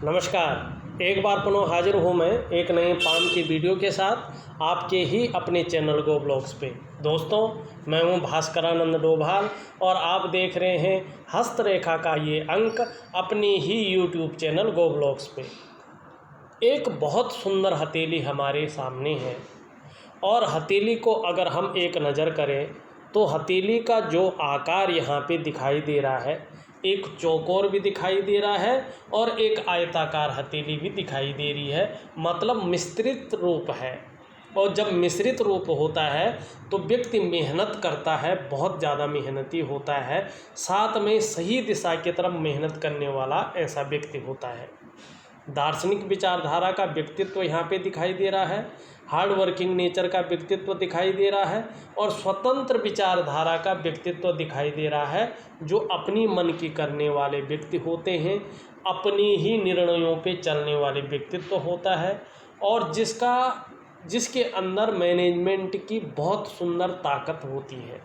नमस्कार। एक बार पुनः हाजिर हूँ मैं एक नए पाम की वीडियो के साथ आपके ही अपने चैनल गो ब्लॉग्स पे। दोस्तों, मैं हूँ भास्करानंद डोभाल और आप देख रहे हैं हस्तरेखा का ये अंक अपनी ही यूट्यूब चैनल गो ब्लॉग्स पे। एक बहुत सुंदर हथेली हमारे सामने है और हथेली को अगर हम एक नज़र करें तो हथेली का जो आकार यहाँ पे दिखाई दे रहा है, एक चौकोर भी दिखाई दे रहा है और एक आयताकार हथेली भी दिखाई दे रही है, मतलब मिश्रित रूप है। और जब मिश्रित रूप होता है तो व्यक्ति मेहनत करता है, बहुत ज़्यादा मेहनती होता है, साथ में सही दिशा की तरफ मेहनत करने वाला ऐसा व्यक्ति होता है। दार्शनिक विचारधारा का व्यक्तित्व यहाँ पे दिखाई दे रहा है, हार्ड वर्किंग नेचर का व्यक्तित्व दिखाई दे रहा है और स्वतंत्र विचारधारा का व्यक्तित्व दिखाई दे रहा है, जो अपनी मन की करने वाले व्यक्ति होते हैं, अपनी ही निर्णयों पे चलने वाले व्यक्तित्व होता है और जिसके अंदर मैनेजमेंट की बहुत सुंदर ताकत होती है।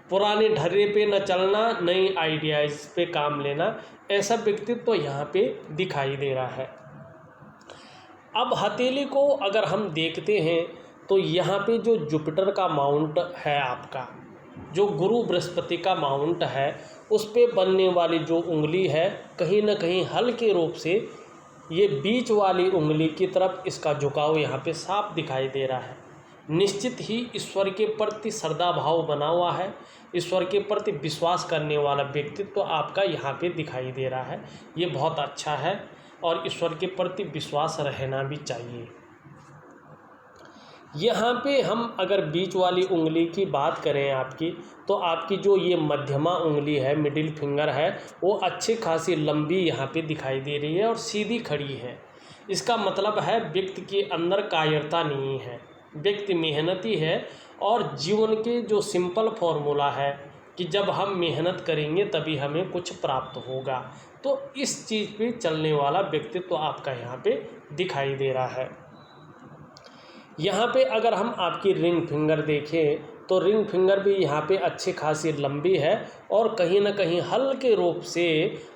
पुराने ढर्रे पे न चलना, नई आइडियाज़ पे काम लेना, ऐसा व्यक्तित्व तो यहाँ पे दिखाई दे रहा है। अब हथेली को अगर हम देखते हैं तो यहाँ पे जो जुपिटर का माउंट है, आपका जो गुरु बृहस्पति का माउंट है, उस पे बनने वाली जो उंगली है, कहीं ना कहीं हल्के रूप से ये बीच वाली उंगली की तरफ इसका झुकाव यहाँ पे साफ दिखाई दे रहा है। निश्चित ही ईश्वर के प्रति श्रद्धा भाव बना हुआ है, ईश्वर के प्रति विश्वास करने वाला व्यक्तित्व आपका यहाँ पे दिखाई दे रहा है। ये बहुत अच्छा है और ईश्वर के प्रति विश्वास रहना भी चाहिए। यहाँ पे हम अगर बीच वाली उंगली की बात करें आपकी, तो आपकी जो ये मध्यमा उंगली है, मिडिल फिंगर है, वो अच्छी खासी लंबी यहाँ पे दिखाई दे रही है और सीधी खड़ी है। इसका मतलब है व्यक्ति के अंदर कायरता नहीं है, व्यक्ति मेहनती है और जीवन के जो सिंपल फॉर्मूला है कि जब हम मेहनत करेंगे तभी हमें कुछ प्राप्त होगा, तो इस चीज़ पे चलने वाला व्यक्तित्व तो आपका यहाँ पे दिखाई दे रहा है। यहाँ पे अगर हम आपकी रिंग फिंगर देखें तो रिंग फिंगर भी यहाँ पे अच्छी खासी लंबी है और कहीं ना कहीं हल्के रूप से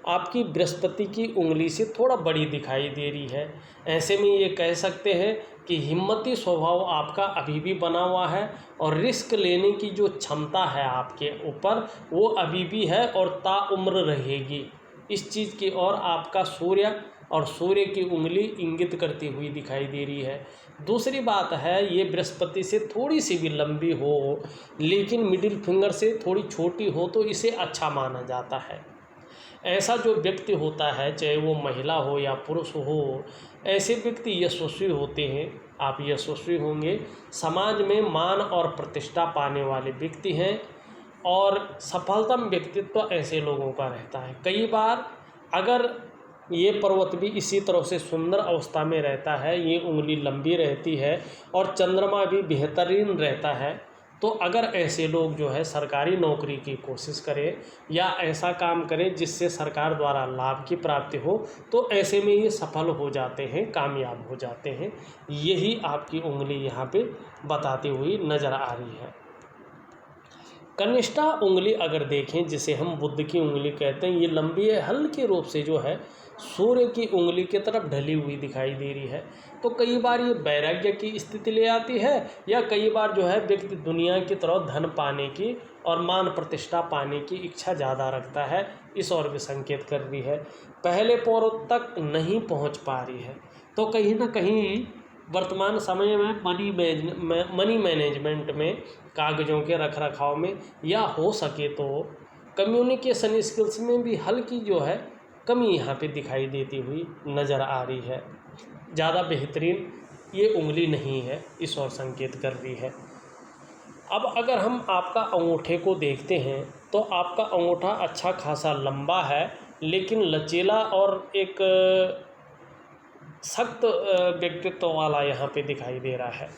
आपकी बृहस्पति की उंगली से थोड़ा बड़ी दिखाई दे रही है। ऐसे में ये कह सकते हैं कि हिम्मती स्वभाव आपका अभी भी बना हुआ है और रिस्क लेने की जो क्षमता है आपके ऊपर, वो अभी भी है और ताउम्र रहेगी। इस चीज़ की ओर आपका सूर्य की उंगली इंगित करती हुई दिखाई दे रही है। दूसरी बात है, ये बृहस्पति से थोड़ी सी भी लंबी हो लेकिन मिडिल फिंगर से थोड़ी छोटी हो तो इसे अच्छा माना जाता है। ऐसा जो व्यक्ति होता है, चाहे वो महिला हो या पुरुष हो, ऐसे व्यक्ति यशस्वी होते हैं। आप यशस्वी होंगे, समाज में मान और प्रतिष्ठा पाने वाले व्यक्ति हैं और सफलतम व्यक्तित्व ऐसे लोगों का रहता है। कई बार अगर ये पर्वत भी इसी तरह से सुंदर अवस्था में रहता है, ये उंगली लंबी रहती है और चंद्रमा भी बेहतरीन रहता है, तो अगर ऐसे लोग जो है सरकारी नौकरी की कोशिश करें या ऐसा काम करें जिससे सरकार द्वारा लाभ की प्राप्ति हो, तो ऐसे में ये सफल हो जाते हैं, कामयाब हो जाते हैं। यही आपकी उंगली यहाँ पे बताती हुई नज़र आ रही है। कनिष्ठा उंगली अगर देखें, जिसे हम बुद्ध की उंगली कहते हैं, ये लंबी है, हल्के रूप से जो है सूर्य की उंगली की तरफ ढली हुई दिखाई दे रही है। तो कई बार ये वैराग्य की स्थिति ले आती है या कई बार जो है व्यक्ति दुनिया की तरफ धन पाने की और मान प्रतिष्ठा पाने की इच्छा ज़्यादा रखता है, इस ओर भी संकेत कर रही है। पहले पौरों तक नहीं पहुंच पा रही है, तो कहीं ना कहीं वर्तमान समय में मनी मैनेजमेंट में, कागज़ों के रख रखाव में, या हो सके तो कम्युनिकेशन स्किल्स में भी हल्की जो है कमी यहाँ पे दिखाई देती हुई नज़र आ रही है। ज़्यादा बेहतरीन ये उंगली नहीं है, इस ओर संकेत कर रही है। अब अगर हम आपका अंगूठे को देखते हैं तो आपका अंगूठा अच्छा खासा लंबा है लेकिन लचीला और एक सख्त व्यक्तित्व वाला यहाँ पे दिखाई दे रहा है।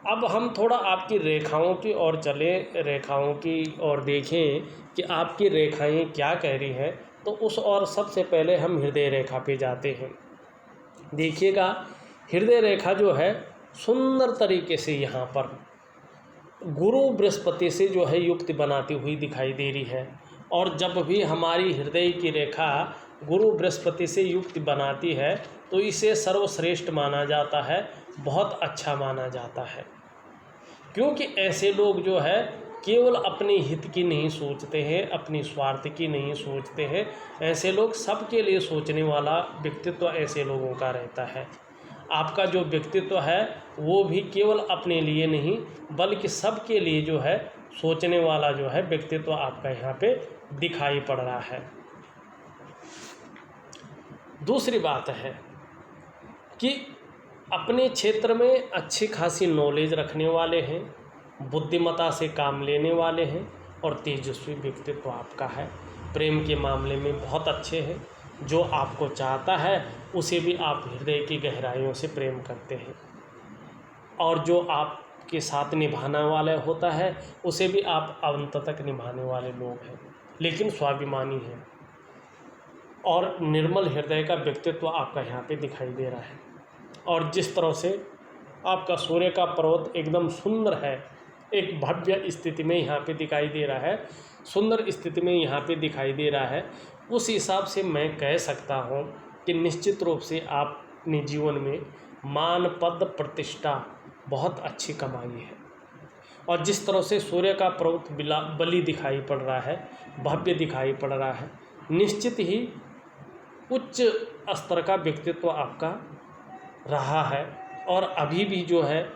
अब हम थोड़ा आपकी रेखाओं की ओर चलें, रेखाओं की ओर देखें कि आपकी रेखाएं क्या कह रही हैं, तो उस ओर सबसे पहले हम हृदय रेखा पे जाते हैं। देखिएगा, हृदय रेखा जो है सुंदर तरीके से यहाँ पर गुरु बृहस्पति से जो है युक्ति बनाती हुई दिखाई दे रही है और जब भी हमारी हृदय की रेखा गुरु बृहस्पति से युक्त बनाती है तो इसे सर्वश्रेष्ठ माना जाता है, बहुत अच्छा माना जाता है। क्योंकि ऐसे लोग जो है केवल अपने हित की नहीं सोचते हैं, अपनी स्वार्थ की नहीं सोचते हैं। ऐसे लोग सबके लिए सोचने वाला व्यक्तित्व ऐसे लोगों का रहता है। आपका जो व्यक्तित्व है वो भी केवल अपने लिए नहीं बल्कि सबके लिए जो है सोचने वाला जो है व्यक्तित्व आपका यहाँ पे दिखाई पड़ रहा है। दूसरी बात है कि अपने क्षेत्र में अच्छी खासी नॉलेज रखने वाले हैं, बुद्धिमत्ता से काम लेने वाले हैं और तेजस्वी व्यक्तित्व आपका है। प्रेम के मामले में बहुत अच्छे हैं, जो आपको चाहता है उसे भी आप हृदय की गहराइयों से प्रेम करते हैं और जो आपके साथ निभाने वाला होता है उसे भी आप अंत तक निभाने वाले लोग हैं, लेकिन स्वाभिमानी हैं और निर्मल हृदय का व्यक्तित्व आपका यहाँ पे दिखाई दे रहा है। और जिस तरह से आपका सूर्य का पर्वत एकदम सुंदर है, एक भव्य स्थिति में यहाँ पे दिखाई दे रहा है, सुंदर स्थिति में यहाँ पे दिखाई दे रहा है, उस हिसाब से मैं कह सकता हूँ कि निश्चित रूप से आप अपने जीवन में मान पद प्रतिष्ठा बहुत अच्छी कमाई है। और जिस तरह से सूर्य का पर्वत बलि दिखाई पड़ रहा है, भव्य दिखाई पड़ रहा है, निश्चित ही उच्च स्तर का व्यक्तित्व आपका रहा है। और अभी भी जो है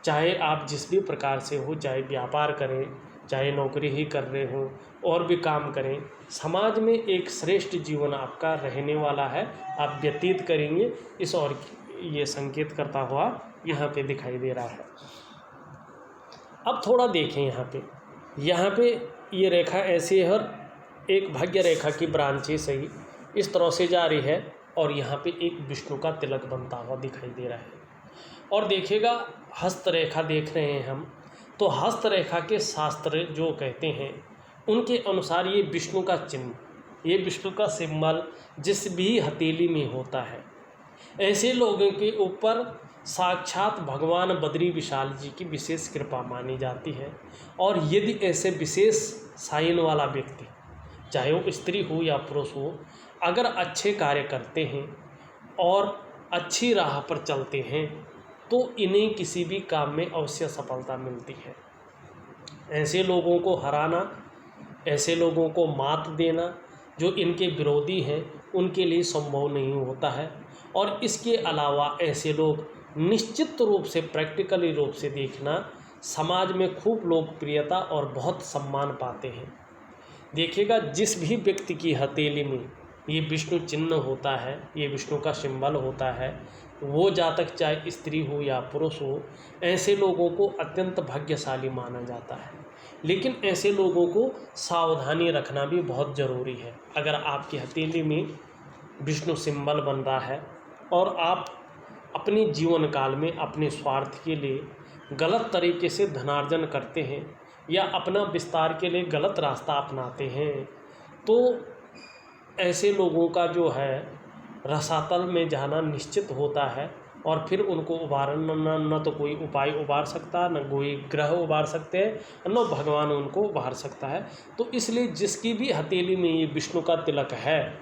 चाहे आप जिस भी प्रकार से हो, चाहे व्यापार करें, चाहे नौकरी ही कर रहे हो और भी काम करें, समाज में एक श्रेष्ठ जीवन आपका रहने वाला है, आप व्यतीत करेंगे, इस और ये संकेत करता हुआ यहाँ पे दिखाई दे रहा है। अब थोड़ा देखें यहाँ पे ये रेखा ऐसी है और एक भाग्य रेखा की ब्रांचेस है, इस तरह से जा रही है और यहाँ पे एक विष्णु का तिलक बनता हुआ दिखाई दे रहा है। और देखिएगा हस्त रेखा देख रहे हैं हम, तो हस्त रेखा के शास्त्र जो कहते हैं उनके अनुसार ये विष्णु का चिन्ह, ये विष्णु का सिंबल जिस भी हथेली में होता है, ऐसे लोगों के ऊपर साक्षात भगवान बद्री विशाल जी की विशेष कृपा मानी जाती है। और यदि ऐसे विशेष साइन वाला व्यक्ति, चाहे वो स्त्री हो या पुरुष हो, अगर अच्छे कार्य करते हैं और अच्छी राह पर चलते हैं तो इन्हें किसी भी काम में अवश्य सफलता मिलती है। ऐसे लोगों को हराना, ऐसे लोगों को मात देना जो इनके विरोधी हैं उनके लिए संभव नहीं होता है। और इसके अलावा ऐसे लोग निश्चित रूप से प्रैक्टिकली रूप से देखना समाज में खूब लोकप्रियता और बहुत सम्मान पाते हैं। देखिएगा जिस भी व्यक्ति की हथेली में ये विष्णु चिन्ह होता है, ये विष्णु का सिंबल होता है, वो जातक चाहे स्त्री हो या पुरुष हो, ऐसे लोगों को अत्यंत भाग्यशाली माना जाता है। लेकिन ऐसे लोगों को सावधानी रखना भी बहुत ज़रूरी है। अगर आपकी हथेली में विष्णु सिंबल बन रहा है और आप अपने जीवन काल में अपने स्वार्थ के लिए गलत तरीके से धनार्जन करते हैं या अपना विस्तार के लिए गलत रास्ता अपनाते हैं, तो ऐसे लोगों का जो है रसातल में जाना निश्चित होता है। और फिर उनको उबारना न तो कोई उपाय उबार सकता, न कोई ग्रह उबार सकते हैं, न भगवान उनको उबार सकता है। तो इसलिए जिसकी भी हथेली में ये विष्णु का तिलक है,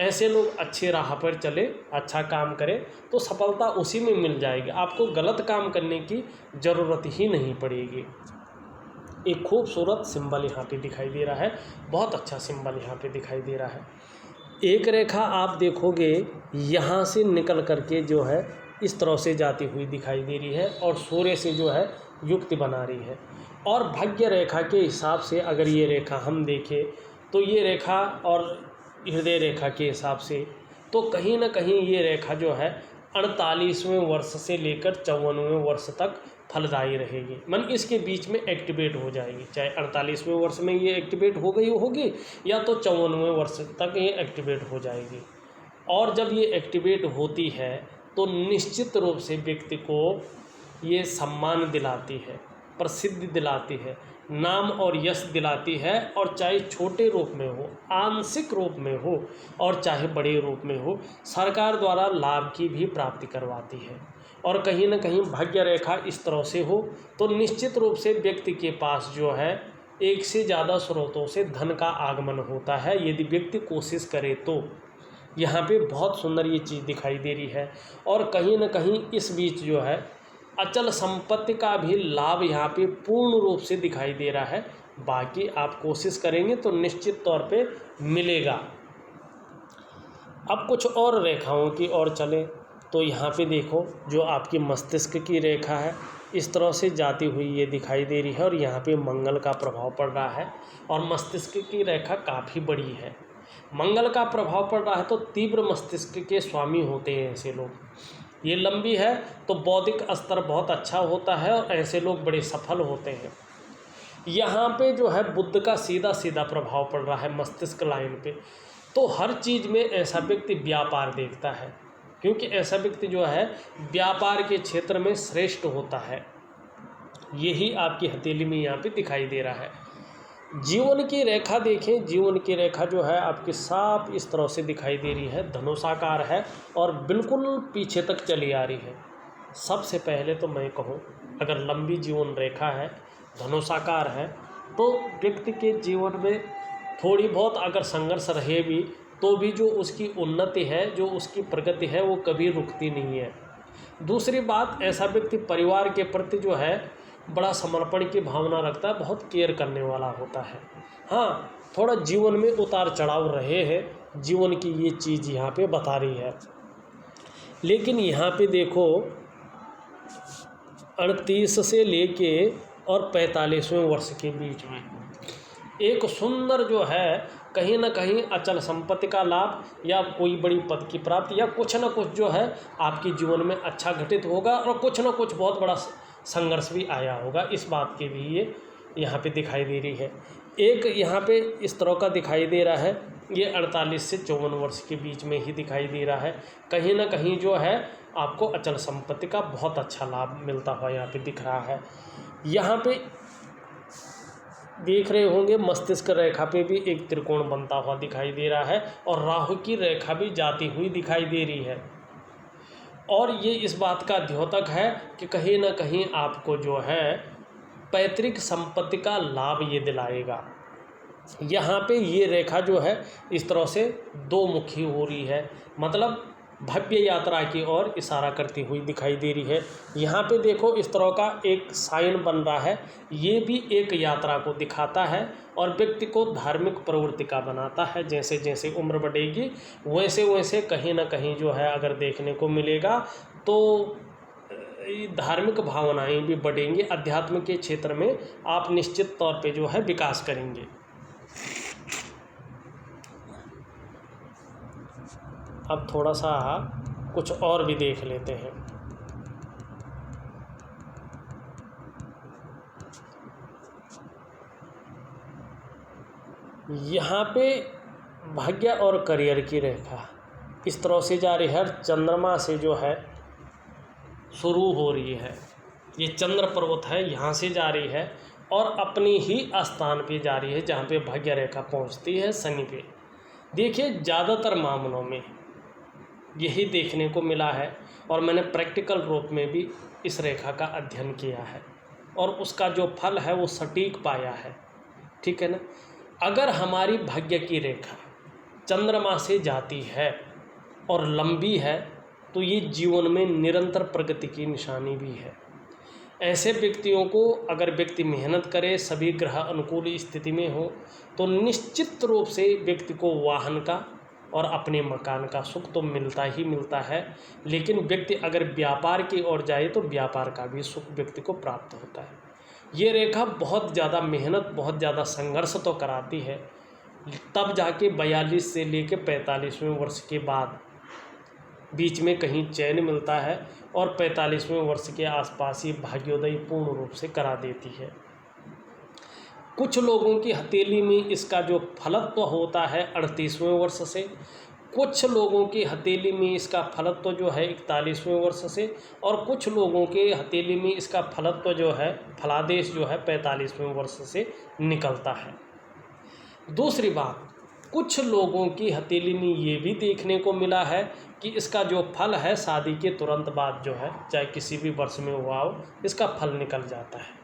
ऐसे लोग अच्छे राह पर चले, अच्छा काम करें तो सफलता उसी में मिल जाएगी, आपको गलत काम करने की ज़रूरत ही नहीं पड़ेगी। एक खूबसूरत सिंबल यहाँ पे दिखाई दे रहा है, बहुत अच्छा सिंबल यहाँ पे दिखाई दे रहा है। एक रेखा आप देखोगे यहाँ से निकल करके जो है इस तरह से जाती हुई दिखाई दे रही है और सूर्य से जो है युक्ति बना रही है। और भाग्य रेखा के हिसाब से अगर ये रेखा हम देखें तो ये रेखा और हृदय रेखा के हिसाब से तो कहीं ना कहीं ये रेखा जो है 48वें वर्ष से लेकर 54वें वर्ष तक फलदायी रहेगी। मन इसके बीच में एक्टिवेट हो जाएगी, चाहे 48वें वर्ष में ये एक्टिवेट हो गई होगी या तो 54वें वर्ष तक ये एक्टिवेट हो जाएगी। और जब ये एक्टिवेट होती है तो निश्चित रूप से व्यक्ति को ये सम्मान दिलाती है, प्रसिद्धि दिलाती है, नाम और यश दिलाती है। और चाहे छोटे रूप में हो, आंशिक रूप में हो और चाहे बड़े रूप में हो, सरकार द्वारा लाभ की भी प्राप्ति करवाती है। और कहीं ना कहीं भाग्य रेखा इस तरह से हो तो निश्चित रूप से व्यक्ति के पास जो है एक से ज़्यादा स्रोतों से धन का आगमन होता है, यदि व्यक्ति कोशिश करे तो। यहाँ पे बहुत सुंदर ये चीज़ दिखाई दे रही है। और कहीं ना कहीं इस बीच जो है अचल संपत्ति का भी लाभ यहाँ पे पूर्ण रूप से दिखाई दे रहा है। बाकी आप कोशिश करेंगे तो निश्चित तौर पे मिलेगा। अब कुछ और रेखाओं की ओर चलें तो यहाँ पे देखो जो आपकी मस्तिष्क की रेखा है इस तरह से जाती हुई ये दिखाई दे रही है और यहाँ पे मंगल का प्रभाव पड़ रहा है और मस्तिष्क की रेखा काफ़ी बड़ी है। मंगल का प्रभाव पड़ रहा है तो तीव्र मस्तिष्क के स्वामी होते हैं ऐसे लोग। ये लंबी है तो बौद्धिक स्तर बहुत अच्छा होता है और ऐसे लोग बड़े सफल होते हैं। यहाँ पे जो है बुध का सीधा सीधा प्रभाव पड़ रहा है मस्तिष्क लाइन पे, तो हर चीज़ में ऐसा व्यक्ति व्यापार देखता है, क्योंकि ऐसा व्यक्ति जो है व्यापार के क्षेत्र में श्रेष्ठ होता है। यही आपकी हथेली में यहाँ पे दिखाई दे रहा है। जीवन की रेखा देखें, जीवन की रेखा जो है आपकी साफ इस तरह से दिखाई दे रही है, धनुषाकार है और बिल्कुल पीछे तक चली आ रही है। सबसे पहले तो मैं कहूँ अगर लंबी जीवन रेखा है, धनुषाकार है, तो व्यक्ति के जीवन में थोड़ी बहुत अगर संघर्ष रहे भी तो भी जो उसकी उन्नति है, जो उसकी प्रगति है, वो कभी रुकती नहीं है। दूसरी बात, ऐसा व्यक्ति परिवार के प्रति जो है बड़ा समर्पण की भावना रखता है, बहुत केयर करने वाला होता है। हाँ, थोड़ा जीवन में उतार चढ़ाव रहे हैं, जीवन की ये चीज़ यहाँ पे बता रही है। लेकिन यहाँ पे देखो 38 से लेके और 45वें वर्ष के बीच में एक सुंदर जो है कहीं ना कहीं अचल संपत्ति का लाभ या कोई बड़ी पद की प्राप्ति या कुछ ना कुछ जो है आपके जीवन में अच्छा घटित होगा और कुछ ना कुछ बहुत बड़ा संघर्ष भी आया होगा। इस बात की भी ये यहाँ पे दिखाई दे रही है। एक यहाँ पे इस तरह का दिखाई दे रहा है, ये 48 से 54 वर्ष के बीच में ही दिखाई दे रहा है। कहीं ना कहीं जो है आपको अचल संपत्ति का बहुत अच्छा लाभ मिलता हुआ यहाँ पे दिख रहा है। यहाँ पे देख रहे होंगे मस्तिष्क रेखा पे भी एक त्रिकोण बनता हुआ दिखाई दे रहा है और राहु की रेखा भी जाती हुई दिखाई दे रही है। और ये इस बात का द्योतक है कि कहीं ना कहीं आपको जो है पैतृक संपत्ति का लाभ ये दिलाएगा। यहाँ पे ये रेखा जो है इस तरह से दो मुखी हो रही है, मतलब भव्य यात्रा की ओर इशारा करती हुई दिखाई दे रही है। यहाँ पे देखो इस तरह का एक साइन बन रहा है, ये भी एक यात्रा को दिखाता है और व्यक्ति को धार्मिक प्रवृत्ति का बनाता है। जैसे जैसे उम्र बढ़ेगी वैसे वैसे कहीं ना कहीं जो है अगर देखने को मिलेगा तो धार्मिक भावनाएं भी बढ़ेंगी। अध्यात्म के क्षेत्र में आप निश्चित तौर पे जो है विकास करेंगे। अब थोड़ा सा कुछ और भी देख लेते हैं। यहाँ पे भाग्य और करियर की रेखा इस तरह से जा रही है, चंद्रमा से जो है शुरू हो रही है। ये चंद्र पर्वत है, यहाँ से जा रही है और अपनी ही स्थान पे जा रही है जहाँ पे भाग्य रेखा पहुँचती है शनि पे। देखिए ज़्यादातर मामलों में यही देखने को मिला है और मैंने प्रैक्टिकल रूप में भी इस रेखा का अध्ययन किया है और उसका जो फल है वो सटीक पाया है। ठीक है ना। अगर हमारी भाग्य की रेखा चंद्रमा से जाती है और लंबी है तो ये जीवन में निरंतर प्रगति की निशानी भी है। ऐसे व्यक्तियों को अगर व्यक्ति मेहनत करे, सभी ग्रह अनुकूल स्थिति में हो, तो निश्चित रूप से व्यक्ति को वाहन का और अपने मकान का सुख तो मिलता ही मिलता है। लेकिन व्यक्ति अगर व्यापार की ओर जाए तो व्यापार का भी सुख व्यक्ति को प्राप्त होता है। ये रेखा बहुत ज़्यादा मेहनत, बहुत ज़्यादा संघर्ष तो कराती है, तब जाके 42 से लेकर 45वें वर्ष के बाद बीच में कहीं चैन मिलता है और 45वें वर्ष के आसपास ही भाग्योदय पूर्ण रूप से करा देती है। कुछ लोगों की हथेली में इसका जो फलत्व होता है 38वें वर्ष से, कुछ लोगों की हथेली में इसका फलत्व जो है 41वें वर्ष से और कुछ लोगों के हथेली में इसका फलत्व जो है फलादेश जो है 45वें वर्ष से निकलता है। दूसरी बात, कुछ लोगों की हथेली में ये भी देखने को मिला है कि इसका जो फल है शादी के तुरंत बाद जो है, चाहे किसी भी वर्ष में हुआ हो, इसका फल निकल जाता है।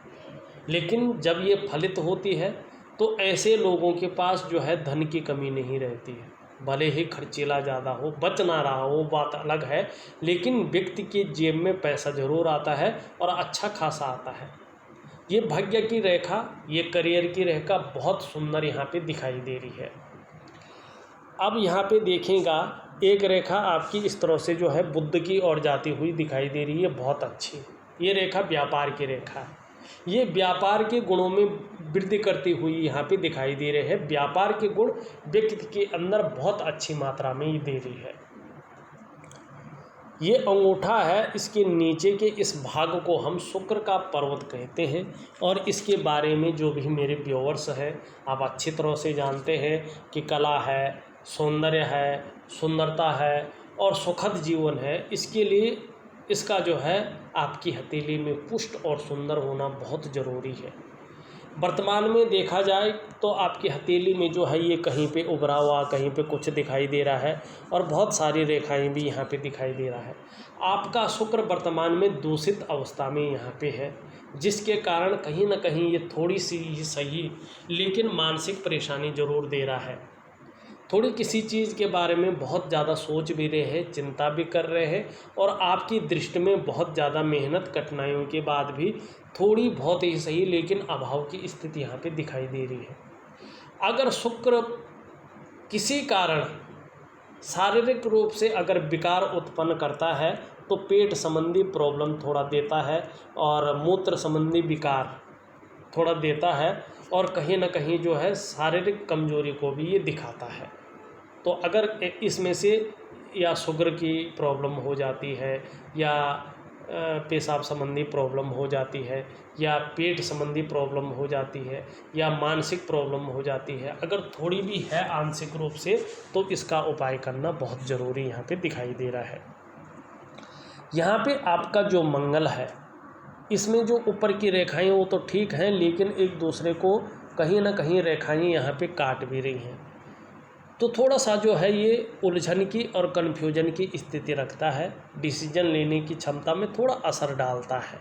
लेकिन जब ये फलित होती है तो ऐसे लोगों के पास जो है धन की कमी नहीं रहती है, भले ही खर्चीला ज़्यादा हो, बच ना रहा हो, वो बात अलग है, लेकिन व्यक्ति के जेब में पैसा ज़रूर आता है और अच्छा खासा आता है। ये भाग्य की रेखा, ये करियर की रेखा बहुत सुंदर यहाँ पे दिखाई दे रही है। अब यहाँ पे देखेगा एक रेखा आपकी इस तरह से जो है बुध की ओर जाती हुई दिखाई दे रही है, बहुत अच्छी। ये रेखा व्यापार की रेखा है। ये व्यापार के गुणों में वृद्धि करती हुई यहाँ पे दिखाई दे रहे हैं। व्यापार के गुण व्यक्ति के अंदर बहुत अच्छी मात्रा में ये दे रही है। ये अंगूठा है, इसके नीचे के इस भाग को हम शुक्र का पर्वत कहते हैं। और इसके बारे में जो भी मेरे व्यूअर्स हैं, आप अच्छी तरह से जानते हैं कि कला है, सौंदर्य है, सुंदरता है और सुखद जीवन है। इसके लिए इसका जो है आपकी हथेली में पुष्ट और सुंदर होना बहुत ज़रूरी है। वर्तमान में देखा जाए तो आपकी हथेली में जो है ये कहीं पे उभरा हुआ, कहीं पे कुछ दिखाई दे रहा है और बहुत सारी रेखाएं भी यहाँ पे दिखाई दे रहा है। आपका शुक्र वर्तमान में दूषित अवस्था में यहाँ पे है, जिसके कारण कहीं ना कहीं ये थोड़ी सी ही सही लेकिन मानसिक परेशानी ज़रूर दे रहा है। थोड़ी किसी चीज़ के बारे में बहुत ज़्यादा सोच भी रहे हैं, चिंता भी कर रहे हैं और आपकी दृष्टि में बहुत ज़्यादा मेहनत कठिनाइयों के बाद भी थोड़ी बहुत ही सही लेकिन अभाव की स्थिति यहाँ पे दिखाई दे रही है। अगर शुक्र किसी कारण शारीरिक रूप से अगर विकार उत्पन्न करता है तो पेट संबंधी प्रॉब्लम थोड़ा देता है और मूत्र संबंधी विकार थोड़ा देता है और कहीं ना कहीं जो है शारीरिक कमजोरी को भी ये दिखाता है। तो अगर इसमें से या शुगर की प्रॉब्लम हो जाती है या पेशाब संबंधी प्रॉब्लम हो जाती है या पेट संबंधी प्रॉब्लम हो जाती है या मानसिक प्रॉब्लम हो जाती है, अगर थोड़ी भी है आंशिक रूप से, तो इसका उपाय करना बहुत ज़रूरी यहाँ पे दिखाई दे रहा है। यहाँ पे आपका जो मंगल है, इसमें जो ऊपर की रेखाएं वो तो ठीक हैं, लेकिन एक दूसरे को कहीं ना कहीं रेखाएं यहाँ पे काट भी रही हैं, तो थोड़ा सा जो है ये उलझन की और कन्फ्यूजन की स्थिति रखता है। डिसीजन लेने की क्षमता में थोड़ा असर डालता है।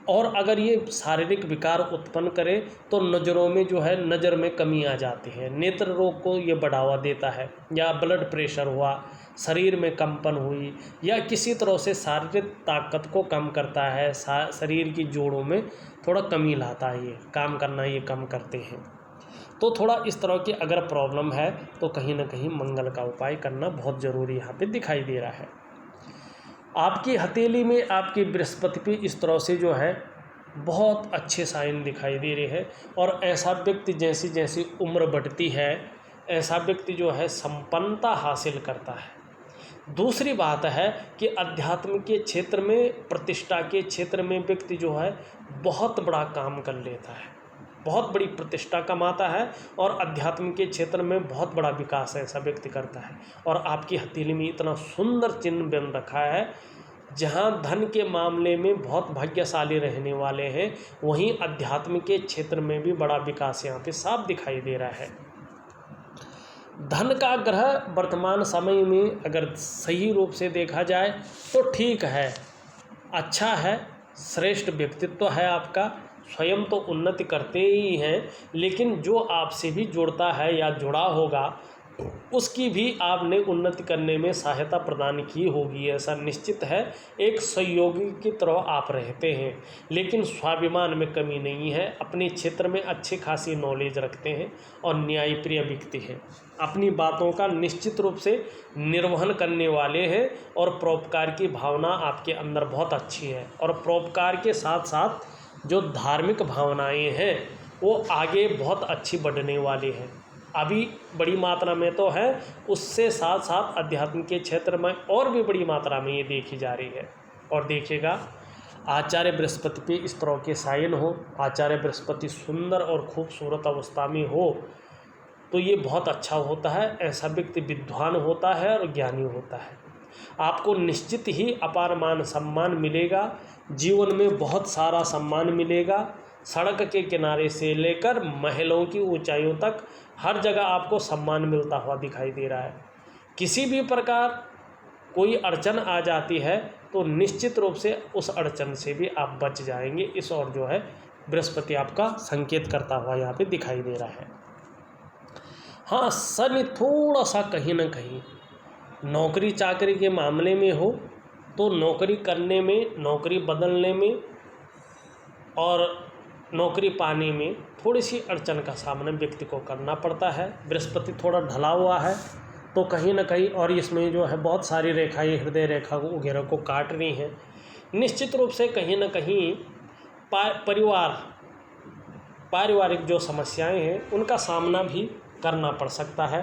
और अगर ये शारीरिक विकार उत्पन्न करे तो नज़रों में जो है नज़र में कमी आ जाती है, नेत्र रोग को ये बढ़ावा देता है, या ब्लड प्रेशर हुआ, शरीर में कंपन हुई, या किसी तरह से शारीरिक ताकत को कम करता है, शरीर की जोड़ों में थोड़ा कमी लाता है, ये काम करना ये कम करते हैं। तो थोड़ा इस तरह की अगर प्रॉब्लम है तो कहीं ना कहीं मंगल का उपाय करना बहुत ज़रूरी यहाँ पे दिखाई दे रहा है। आपकी हथेली में आपकी बृहस्पति पे इस तरह से जो है बहुत अच्छे साइन दिखाई दे रहे हैं और ऐसा व्यक्ति जैसी जैसी उम्र बढ़ती है ऐसा व्यक्ति जो है संपन्नता हासिल करता है। दूसरी बात है कि अध्यात्म के क्षेत्र में, प्रतिष्ठा के क्षेत्र में व्यक्ति जो है बहुत बड़ा काम कर लेता है, बहुत बड़ी प्रतिष्ठा कमाता है और अध्यात्म के क्षेत्र में बहुत बड़ा विकास ऐसा व्यक्ति करता है। और आपकी हथेली में इतना सुंदर चिन्ह बन रखा है, जहां धन के मामले में बहुत भाग्यशाली रहने वाले हैं, वहीं अध्यात्म के क्षेत्र में भी बड़ा विकास यहाँ पे साफ दिखाई दे रहा है। धन का ग्रह वर्तमान समय में अगर सही रूप से देखा जाए तो ठीक है, अच्छा है, श्रेष्ठ व्यक्तित्व है आपका, स्वयं तो उन्नति करते ही हैं, लेकिन जो आपसे भी जुड़ता है या जुड़ा होगा उसकी भी आपने उन्नति करने में सहायता प्रदान की होगी, ऐसा निश्चित है। एक सहयोगी की तरह आप रहते हैं, लेकिन स्वाभिमान में कमी नहीं है, अपने क्षेत्र में अच्छी खासी नॉलेज रखते हैं और न्यायप्रिय व्यक्ति हैं, अपनी बातों का निश्चित रूप से निर्वहन करने वाले हैं और परोपकार की भावना आपके अंदर बहुत अच्छी है। और परोपकार के साथ साथ जो धार्मिक भावनाएं हैं वो आगे बहुत अच्छी बढ़ने वाली हैं, अभी बड़ी मात्रा में तो है, उससे साथ साथ अध्यात्म के क्षेत्र में और भी बड़ी मात्रा में ये देखी जा रही है। और देखिएगा आचार्य बृहस्पति पे इस तरह के साइन हो, आचार्य बृहस्पति सुंदर और खूबसूरत अवस्था में हो तो ये बहुत अच्छा होता है। ऐसा व्यक्ति विद्वान होता है और ज्ञानी होता है, आपको निश्चित ही अपार मान सम्मान मिलेगा, जीवन में बहुत सारा सम्मान मिलेगा। सड़क के किनारे से लेकर महलों की ऊंचाइयों तक हर जगह आपको सम्मान मिलता हुआ दिखाई दे रहा है। किसी भी प्रकार कोई अड़चन आ जाती है तो निश्चित रूप से उस अड़चन से भी आप बच जाएंगे, इस और जो है बृहस्पति आपका संकेत करता हुआ यहाँ पे दिखाई दे रहा है। हाँ, शनि थोड़ा सा कहीं ना कहीं नौकरी चाकरी के मामले में हो तो नौकरी करने में, नौकरी बदलने में और नौकरी पाने में थोड़ी सी अड़चन का सामना व्यक्ति को करना पड़ता है। बृहस्पति थोड़ा ढला हुआ है तो कहीं ना कहीं, और इसमें जो है बहुत सारी रेखाएं हृदय रेखा वगैरह को काट रही हैं। निश्चित रूप से कहीं ना कहीं पारिवारिक जो समस्याएं हैं उनका सामना भी करना पड़ सकता है।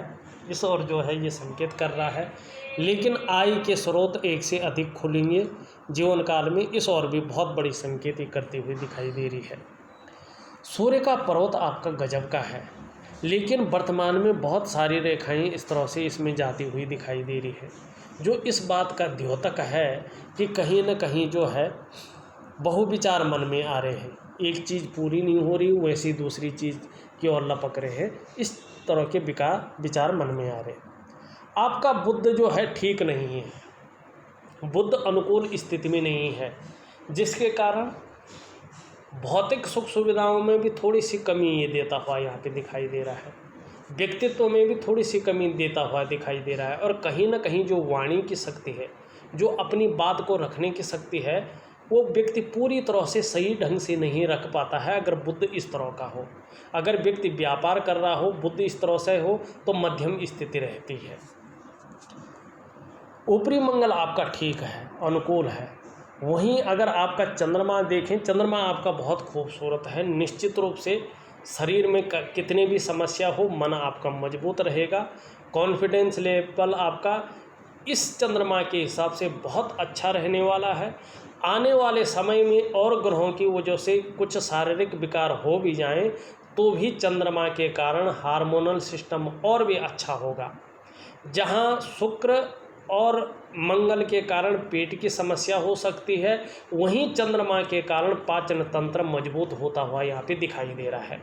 इस ओर जो है ये संकेत कर रहा है। लेकिन आय के स्रोत एक से अधिक खुलेंगे जीवन काल में, इस ओर भी बहुत बड़ी संकेत करती हुई दिखाई दे रही है। सूर्य का पर्वत आपका गजब का है, लेकिन वर्तमान में बहुत सारी रेखाएं इस तरह से इसमें जाती हुई दिखाई दे रही है, जो इस बात का द्योतक है कि कहीं न कहीं जो है बहुविचार मन में आ रहे हैं। एक चीज़ पूरी नहीं हो रही, वैसी दूसरी चीज़ की ओर लपक रहे हैं। इस तरह के विचार मन में आ रहे हैं। आपका बुध जो है ठीक नहीं है, बुध अनुकूल स्थिति में नहीं है, जिसके कारण भौतिक सुख सुविधाओं में भी थोड़ी सी कमी ये देता हुआ यहाँ पे दिखाई दे रहा है। व्यक्तित्व में भी थोड़ी सी कमी देता हुआ दिखाई दे रहा है। और कहीं ना कहीं जो वाणी की शक्ति है, जो अपनी बात को रखने की शक्ति है, वो व्यक्ति पूरी तरह से सही ढंग से नहीं रख पाता है अगर बुध इस तरह का हो। अगर व्यक्ति व्यापार कर रहा हो, बुध इस तरह से हो, तो मध्यम स्थिति रहती है। ऊपरी मंगल आपका ठीक है, अनुकूल है। वहीं अगर आपका चंद्रमा देखें, चंद्रमा आपका बहुत खूबसूरत है। निश्चित रूप से शरीर में कितने भी समस्या हो, मन आपका मजबूत रहेगा। कॉन्फिडेंस लेवल आपका इस चंद्रमा के हिसाब से बहुत अच्छा रहने वाला है। आने वाले समय में और ग्रहों की वजह से कुछ शारीरिक विकार हो भी जाएं तो भी चंद्रमा के कारण हार्मोनल सिस्टम और भी अच्छा होगा। जहां शुक्र और मंगल के कारण पेट की समस्या हो सकती है, वहीं चंद्रमा के कारण पाचन तंत्र मजबूत होता हुआ यहाँ पे दिखाई दे रहा है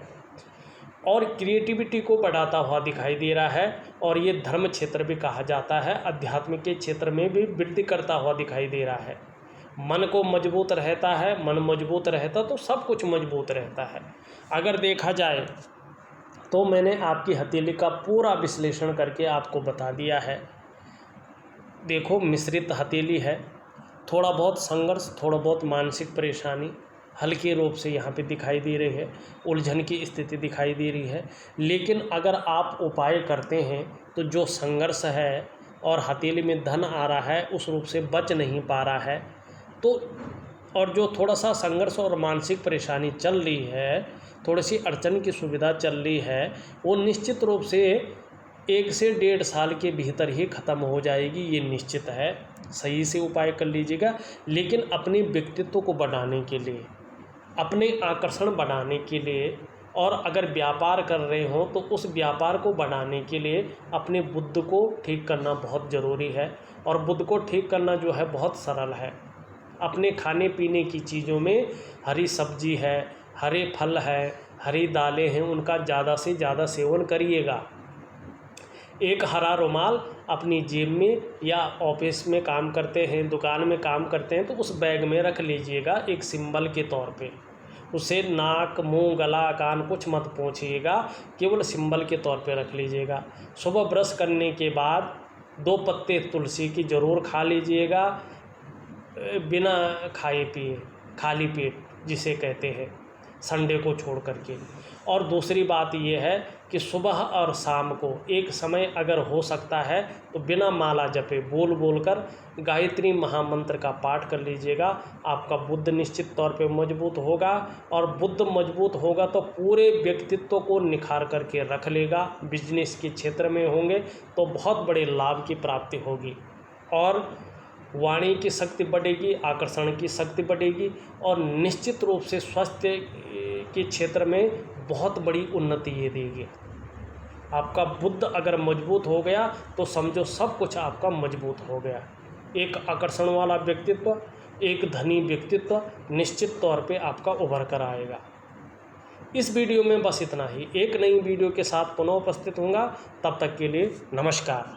और क्रिएटिविटी को बढ़ाता हुआ दिखाई दे रहा है। और ये धर्म क्षेत्र भी कहा जाता है, अध्यात्म के क्षेत्र में भी वृद्धि करता हुआ दिखाई दे रहा है। मन को मजबूत रहता है, मन मजबूत रहता तो सब कुछ मजबूत रहता है। अगर देखा जाए तो मैंने आपकी हथेली का पूरा विश्लेषण करके आपको बता दिया है। देखो, मिश्रित हथेली है, थोड़ा बहुत संघर्ष, थोड़ा बहुत मानसिक परेशानी हल्के रूप से यहाँ पे दिखाई दे रही है, उलझन की स्थिति दिखाई दे रही है। लेकिन अगर आप उपाय करते हैं तो जो संघर्ष है और हथेली में धन आ रहा है उस रूप से बच नहीं पा रहा है, तो और जो थोड़ा सा संघर्ष और मानसिक परेशानी चल रही है, थोड़ी सी अड़चन की सुविधा चल रही है, वो निश्चित रूप से 1 से 1.5 साल के भीतर ही ख़त्म हो जाएगी, ये निश्चित है। सही से उपाय कर लीजिएगा। लेकिन अपने व्यक्तित्व को बढ़ाने के लिए, अपने आकर्षण बढ़ाने के लिए, और अगर व्यापार कर रहे हो तो उस व्यापार को बढ़ाने के लिए अपने बुद्ध को ठीक करना बहुत ज़रूरी है। और बुद्ध को ठीक करना जो है बहुत सरल है। अपने खाने पीने की चीज़ों में हरी सब्जी है, हरे फल है, हरी दालें हैं, उनका ज़्यादा से ज़्यादा सेवन करिएगा। एक हरा रुमाल अपनी जेब में, या ऑफिस में काम करते हैं, दुकान में काम करते हैं, तो उस बैग में रख लीजिएगा एक सिंबल के तौर पे। उसे नाक, मुंह, गला, कान कुछ मत पोंछिएगा, केवल सिंबल के तौर पे रख लीजिएगा। सुबह ब्रश करने के बाद 2 पत्ते तुलसी की ज़रूर खा लीजिएगा, बिना खाए पिए, खाली पेट जिसे कहते हैं, संडे को छोड़ करके। और दूसरी बात यह है कि सुबह और शाम को एक समय अगर हो सकता है तो बिना माला जपे बोल बोलकर गायत्री महामंत्र का पाठ कर लीजिएगा। आपका बुद्ध निश्चित तौर पे मजबूत होगा, और बुद्ध मजबूत होगा तो पूरे व्यक्तित्व को निखार करके रख लेगा। बिजनेस के क्षेत्र में होंगे तो बहुत बड़े लाभ की प्राप्ति होगी, और वाणी की शक्ति बढ़ेगी, आकर्षण की शक्ति बढ़ेगी, और निश्चित रूप से स्वास्थ्य के क्षेत्र में बहुत बड़ी उन्नति ये देगी। आपका बुद्ध अगर मजबूत हो गया तो समझो सब कुछ आपका मजबूत हो गया। एक आकर्षण वाला व्यक्तित्व, एक धनी व्यक्तित्व निश्चित तौर पे आपका उभर कर आएगा। इस वीडियो में बस इतना ही। एक नई वीडियो के साथ पुनः उपस्थित होऊंगा, तब तक के लिए नमस्कार।